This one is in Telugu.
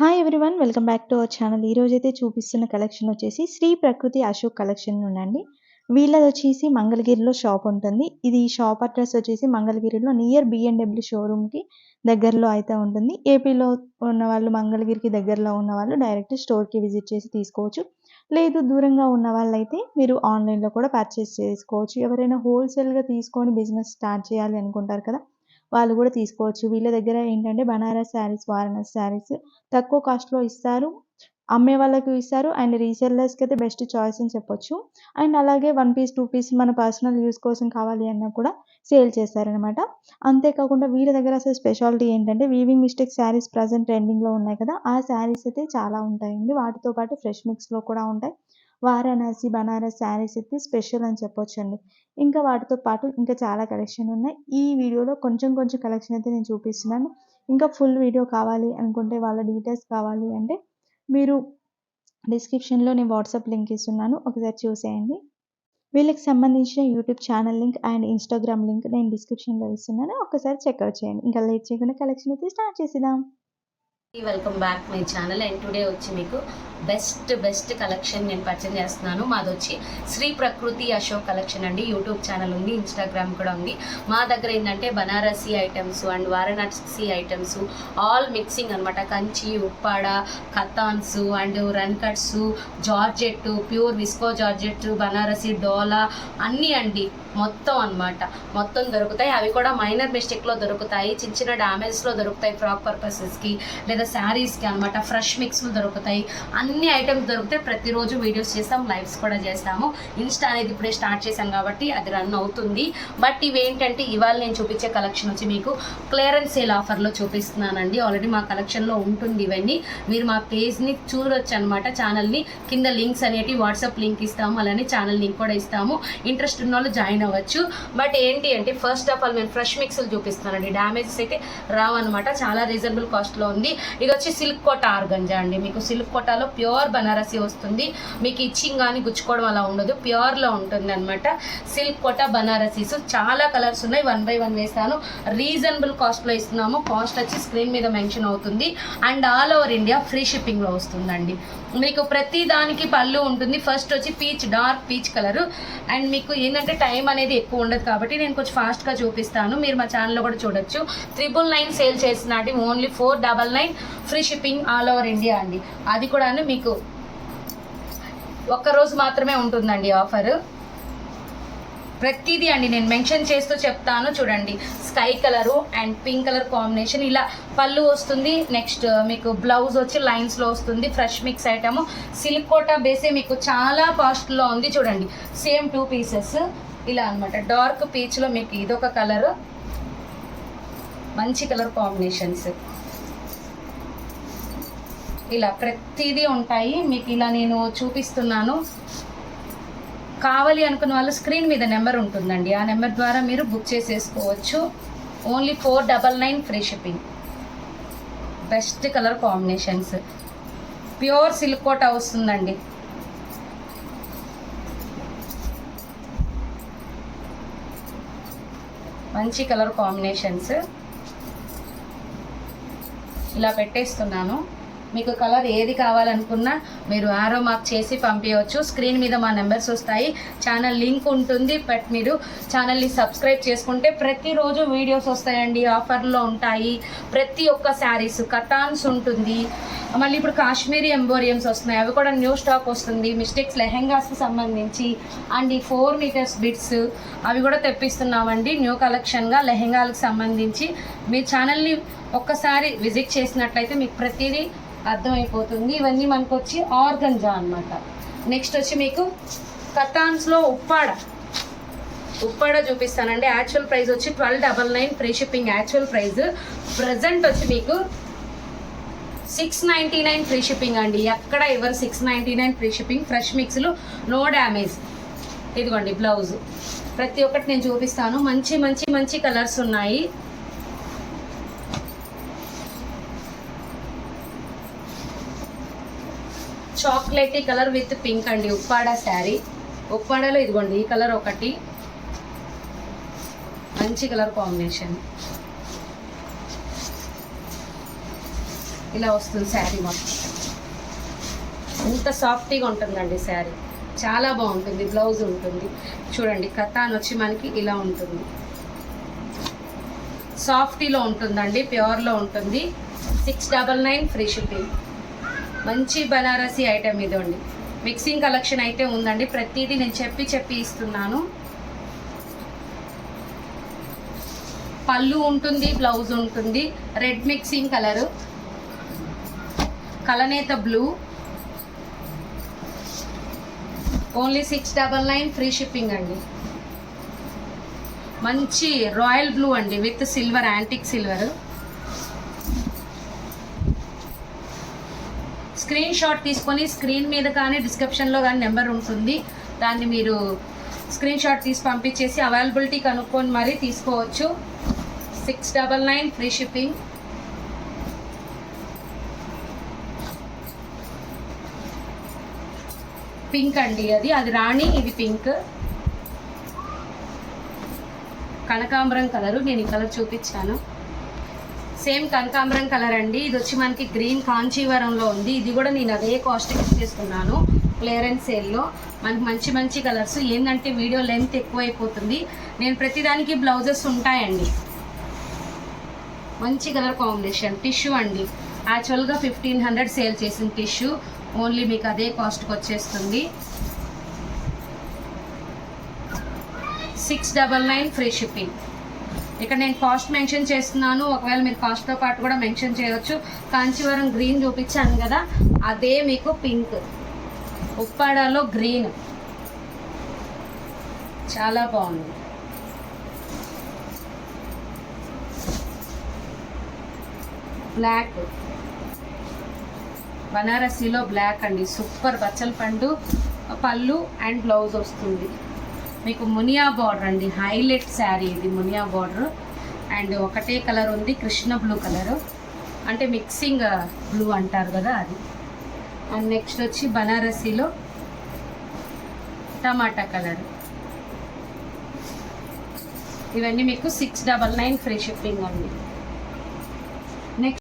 Hi everyone welcome back to our channel. ఈరోజైతే చూపిస్తున్న కలెక్షన్ వచ్చేసి శ్రీ ప్రకృతి అశోక్ కలెక్షన్ నుండి. వీళ్ళది వచ్చేసి మంగళగిరిలో షాప్ ఉంటుంది. ఇది షాప్ అడ్రస్ వచ్చేసి మంగళగిరిలో నియర్ బిఎన్డబ్ల్యూ షోరూమ్కి దగ్గరలో అయితే ఉంటుంది. ఏపీలో ఉన్న వాళ్ళు మంగళగిరికి దగ్గరలో ఉన్న వాళ్ళు డైరెక్ట్ స్టోర్కి విజిట్ చేసి తీసుకోవచ్చు. లేదు దూరంగా ఉన్న వాళ్ళైతే మీరు ఆన్లైన్లో కూడా పర్చేస్ చేసుకోవచ్చు. ఎవరైనా హోల్సేల్గా తీసుకొని బిజినెస్ స్టార్ట్ చేయాలి అనుకుంటారు కదా, వాళ్ళు కూడా తీసుకోవచ్చు. వీళ్ళ దగ్గర ఏంటంటే బనారస్ శారీస్, వారణాసి శారీస్ తక్కువ కాస్ట్‌లో ఇస్తారు. అమ్మే వాళ్ళకి ఇస్తారు. అండ్ రీసెల్లర్స్‌కి అయితే బెస్ట్ చాయిస్ అని చెప్పొచ్చు. అండ్ అలాగే 1 పీస్, 2 పీస్ మన పర్సనల్ యూజ్ కోసం కావాలి అన్నా కూడా సేల్ చేస్తారనమాట. అంతేకాకుండా వీళ్ళ దగ్గర అసలు స్పెషాలిటీ ఏంటంటే వీవింగ్ మిస్టేక్ శారీస్ ప్రెజెంట్ ట్రెండింగ్‌లో ఉన్నాయి కదా, ఆ శారీస్ అయితే చాలా ఉంటాయండి. వాటితో పాటు ఫ్రెష్ మిక్స్‌లో కూడా ఉంటాయి. వారణాసి, బనారస్ శారీస్ అయితే స్పెషల్ అని చెప్పొచ్చండి. ఇంకా వాటితో పాటు ఇంకా చాలా కలెక్షన్ ఉన్నాయి. ఈ వీడియోలో కొంచెం కొంచెం కలెక్షన్ అయితే నేను చూపిస్తున్నాను. ఇంకా ఫుల్ వీడియో కావాలి అనుకుంటే, వాళ్ళ డీటెయిల్స్ కావాలి అంటే మీరు డిస్క్రిప్షన్‌లో నేను వాట్సాప్ లింక్ ఇస్తున్నాను. ఒకసారి చూసేయండి. వీళ్ళకి సంబంధించిన YouTube channel link and Instagram link నేను డిస్క్రిప్షన్‌లో ఇస్తున్నాను. ఒక్కసారి చెక్‌ఔట్ చేయండి. ఇంకా లేట్ చేయకుండా కలెక్షన్ అయితే స్టార్ట్ చేసేద్దాం. Welcome back my channel. And today వచ్చి మీకు బెస్ట్ కలెక్షన్ నేను పరిచయం చేస్తున్నాను. మాది వచ్చి శ్రీ ప్రకృతి అశోక్ కలెక్షన్ అండి. యూట్యూబ్ ఛానల్ ఉంది, ఇన్స్టాగ్రామ్ కూడా ఉంది. మా దగ్గర ఏంటంటే Banarasi items and Varanasi items all mixing అనమాట. కంచి, ఉప్పాడ, కతాన్స్ అండ్ రన్ కట్స్, georgette, pure visco georgette, Banarasi, dola అన్నీ అండి మొత్తం అనమాట. మొత్తం దొరుకుతాయి. అవి కూడా మైనర్ మిస్టేక్లో దొరుకుతాయి, చిన్న చిన్న డ్యామేజ్లో దొరుకుతాయి, ఫ్రాక్ పర్పసెస్కి లేదా శారీస్కి అనమాట. ఫ్రెష్ మిక్స్లు దొరుకుతాయి, అన్ని ఐటమ్స్ దొరుకుతాయి. ప్రతిరోజు వీడియోస్ చేస్తాం, లైవ్స్ కూడా చేస్తాము. ఇన్స్టా అనేది ఇప్పుడే స్టార్ట్ చేశాం కాబట్టి అది రన్ అవుతుంది. బట్ ఇవేంటంటే ఇవాళ నేను చూపించే కలెక్షన్ వచ్చి మీకు క్లియరెన్స్ సేల్ ఆఫర్లో చూపిస్తున్నానండి. ఆల్రెడీ మా కలెక్షన్లో ఉంటుంది ఇవన్నీ. మీరు మా పేజ్ని చూడొచ్చు అనమాట. ఛానల్ని కింద లింక్స్ అనేవి వాట్సాప్ లింక్ ఇస్తాము, అలానే ఛానల్ లింక్ కూడా ఇస్తాము. ఇంట్రెస్ట్ ఉన్న వాళ్ళు జాయిన్ అవ్వచ్చు. బట్ ఏంటి అంటే ఫస్ట్ ఆఫ్ ఆల్ నేను ఫ్రెష్ మిక్స్లు చూపిస్తానండి. డ్యామేజెస్ అయితే రావన్నమాట. చాలా రీజనబుల్ కాస్ట్లో ఉంది. ఇది వచ్చి సిల్క్ కోట ఆర్గంజా అండి. మీకు సిల్క్ కోటాలో ప్యూర్ బనారసి వస్తుంది. మీకు ఇచ్చింగ్ కానీ గుచ్చుకోవడం అలా ఉండదు, ప్యూర్లో ఉంటుంది అనమాట. సిల్క్ కోట బనారసీస్ చాలా కలర్స్ ఉన్నాయి. 1 by 1 వేస్తాను. రీజనబుల్ కాస్ట్లో ఇస్తున్నాము. కాస్ట్ వచ్చి స్క్రీన్ మీద మెన్షన్ అవుతుంది. And all over India free షిప్పింగ్లో వస్తుందండి. మీకు ప్రతి దానికి పళ్ళు ఉంటుంది. ఫస్ట్ వచ్చి peach, dark peach colour. And మీకు ఏంటంటే టైం అనేది ఎక్కువ ఉండదు కాబట్టి నేను కొంచెం ఫాస్ట్గా చూపిస్తాను. మీరు మా ఛానల్లో కూడా చూడొచ్చు. 999 సేల్ చేసినట్టు only 499 free shipping all over India అండి. అది కూడా మీకు ఒక్కరోజు మాత్రమే ఉంటుందండి ఆఫర్. ప్రతిదీ అండి నేను మెన్షన్ చేస్తూ చెప్తాను. చూడండి, sky colour and pink colour combination ఇలా పళ్ళు వస్తుంది. నెక్స్ట్ మీకు బ్లౌజ్ వచ్చి లైన్స్లో వస్తుంది. Fresh mix item silk Kota బేసే మీకు చాలా కాస్ట్లో ఉంది. చూడండి, సేమ్ 2 పీసెస్ ఇలా అనమాట. డార్క్ పీచ్లో మీకు ఇదొక కలరు, మంచి కలర్ కాంబినేషన్స్ ఇలా ప్రతిదీ ఉంటాయి. మీకు ఇలా నేను చూపిస్తున్నాను. కావాలి అనుకున్న వాళ్ళు స్క్రీన్ మీద నెంబర్ ఉంటుందండి, ఆ నెంబర్ ద్వారా మీరు బుక్ చేసేసుకోవచ్చు. Only 499 free shipping. Best colour combinations, pure silk Kota వస్తుందండి. మంచి కలర్ కాంబినేషన్స్ ఇలా పెట్టేస్తున్నాను. మీకు కలర్ ఏది కావాలనుకున్నా మీరు ఆరో మార్క్ చేసి పంపించవచ్చు. స్క్రీన్ మీద మా నెంబర్స్ వస్తాయి, ఛానల్ లింక్ ఉంటుంది. బట్ మీరు ఛానల్ని సబ్స్క్రైబ్ చేసుకుంటే ప్రతిరోజు వీడియోస్ వస్తాయండి. ఆఫర్లో ఉంటాయి. ప్రతి ఒక్క శారీస్ కటాన్స్ ఉంటుంది. మళ్ళీ ఇప్పుడు కాశ్మీరీ ఎంబోరియమ్స్ వస్తున్నాయి, అవి కూడా న్యూ స్టాక్ వస్తుంది. మిస్టేక్స్ లెహెంగాస్కి సంబంధించి అండ్ ఈ 4 మీటర్స్ బిట్స్ అవి కూడా తెప్పిస్తున్నామండి న్యూ కలెక్షన్గా లెహెంగాలకు సంబంధించి. మీ ఛానల్ని ఒక్కసారి విజిట్ చేసినట్లయితే మీకు ప్రతిదీ అర్థమైపోతుంది. ఇవన్నీ మనకు వచ్చి ఆర్గంజా అనమాట. నెక్స్ట్ వచ్చి మీకు కతాన్స్లో ఉప్పాడ చూపిస్తానండి. యాక్చువల్ ప్రైస్ వచ్చి 1299 free shipping actual price. Present వచ్చి మీకు 699 ఫ్రీ షిప్పింగ్ అండి. ఎక్కడ ఎవరు 699 ఫ్రీ షిప్పింగ్. ఫ్రెష్ మిక్స్లు, నో డ్యామేజ్. ఇదిగోండి బ్లౌజ్. ప్రతి ఒక్కటి నేను చూపిస్తాను. మంచి మంచి మంచి కలర్స్ ఉన్నాయి. చాక్లెటీ కలర్ విత్ పింక్ అండి. ఉప్పాడ శారీ. ఉప్పాడలో ఇదిగోండి ఈ కలర్ ఒకటి, మంచి కలర్ కాంబినేషన్. ఇలా వస్తుంది శారీ మొత్తం. ఎంత సాఫ్ట్గా ఉంటుందండి శారీ, చాలా బాగుంటుంది. బ్లౌజ్ ఉంటుంది చూడండి, కతాన్ వచ్చి మనకి ఇలా ఉంటుంది. సాఫ్టీలో ఉంటుందండి, ప్యూర్లో ఉంటుంది. 699 ఫ్రీ షిప్పింగ్. మంచి బనారసి ఐటెం ఇదండి. మిక్సింగ్ కలెక్షన్ అయితే ఉందండి. ప్రతిదీ నేను చెప్పి ఇస్తున్నాను. పళ్ళు ఉంటుంది, బ్లౌజ్ ఉంటుంది. రెడ్ మిక్సింగ్ కలరు, కలనేత బ్లూ. ఓన్లీ 699 ఫ్రీ షిప్పింగ్ అండి. మంచి రాయల్ బ్లూ అండి with silver, antique silver. Screenshot తీసుకొని స్క్రీన్ మీద కానీ డిస్క్రిప్షన్లో కానీ నెంబర్ ఉంటుంది, దాన్ని మీరు స్క్రీన్ షాట్ తీసి పంపించేసి అవైలబిలిటీ కనుక్కొని మరీ తీసుకోవచ్చు. 699 ఫ్రీ షిప్పింగ్. పింక్ అండి, అది రాణి, ఇది పింక్. కనకాంబరం కలరు, నేను ఈ కలర్ చూపించాను. సేమ్ కనకాంబరం కలర్ అండి. ఇది వచ్చి మనకి గ్రీన్ కాంచీవరంలో ఉంది. ఇది కూడా నేను అదే కాస్ట్కి ఇచ్చేస్తున్నాను క్లియరెన్స్ సేల్లో. మనకి మంచి మంచి కలర్స్. ఏంటంటే వీడియో లెంత్ ఎక్కువైపోతుంది. నేను ప్రతిదానికి బ్లౌజెస్ ఉంటాయండి. మంచి కలర్ కాంబినేషన్. టిష్యూ అండి, యాక్చువల్గా 1500 సేల్ చేసిన టిష్యూ ఓన్లీ మీకు అదే కాస్ట్కి వచ్చేస్తుంది. 699 ఫ్రీ షిప్పింగ్. ఇక్కడ నేను కాస్ట్ మెన్షన్ చేస్తున్నాను, ఒకవేళ మీరు కాస్ట్తో పాటు కూడా మెన్షన్ చేయవచ్చు. కాంచీవరం గ్రీన్ చూపించాను కదా, అదే మీకు పింక్. ఉప్పాడలో గ్రీన్ చాలా బాగుంది. బ్లాక్, బనారసీలో బ్లాక్ అండి, సూపర్. బచ్చల పండు పళ్ళు అండ్ బ్లౌజ్ వస్తుంది. మీకు మునియా బార్డర్ అండి, హైలైట్ శారీ ఇది. మునియా బార్డర్ అండ్ ఒకటే కలర్ ఉంది, కృష్ణ బ్లూ కలరు, అంటే మిక్సింగ్ బ్లూ అంటారు కదా అది. అండ్ నెక్స్ట్ వచ్చి బనారసీలో టమాటా కలర్. ఇవన్నీ మీకు 699 ఫ్రీ షిప్పింగ్ అండి. నెక్స్ట్